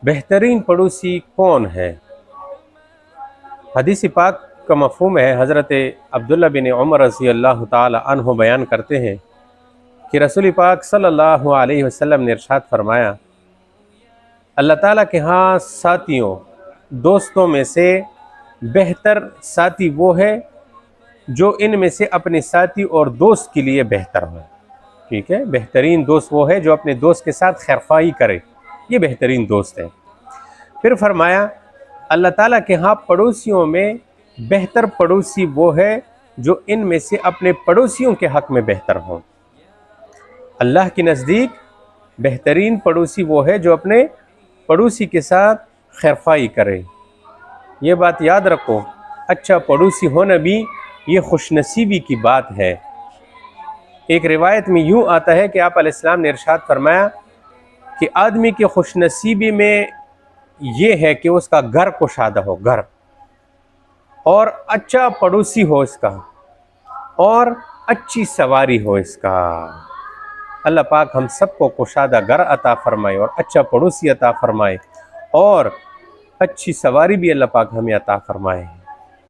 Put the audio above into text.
بہترین پڑوسی کون ہے؟ حدیث پاک کا مفہوم ہے، حضرت عبداللہ بن عمر رضی اللہ تعالی عنہ بیان کرتے ہیں کہ رسول پاک صلی اللہ علیہ وسلم نے ارشاد فرمایا، اللہ تعالیٰ کے ہاں ساتھیوں، دوستوں میں سے بہتر ساتھی وہ ہے جو ان میں سے اپنے ساتھی اور دوست کے لیے بہتر ہو۔ ٹھیک ہے، بہترین دوست وہ ہے جو اپنے دوست کے ساتھ خیرخواہی کرے، یہ بہترین دوست ہے۔ پھر فرمایا، اللہ تعالیٰ کے ہاں پڑوسیوں میں بہتر پڑوسی وہ ہے جو ان میں سے اپنے پڑوسیوں کے حق میں بہتر ہوں۔ اللہ کے نزدیک بہترین پڑوسی وہ ہے جو اپنے پڑوسی کے ساتھ خیرخواہی کرے۔ یہ بات یاد رکھو، اچھا پڑوسی ہونا بھی یہ خوش نصیبی کی بات ہے۔ ایک روایت میں یوں آتا ہے کہ آپ علیہ السلام نے ارشاد فرمایا کہ آدمی کی خوش نصیبی میں یہ ہے کہ اس کا گھر کشادہ ہو، گھر، اور اچھا پڑوسی ہو اس کا، اور اچھی سواری ہو اس کا۔ اللہ پاک ہم سب کو کشادہ گھر عطا فرمائے اور اچھا پڑوسی عطا فرمائے، اور اچھی سواری بھی اللہ پاک ہمیں عطا فرمائے۔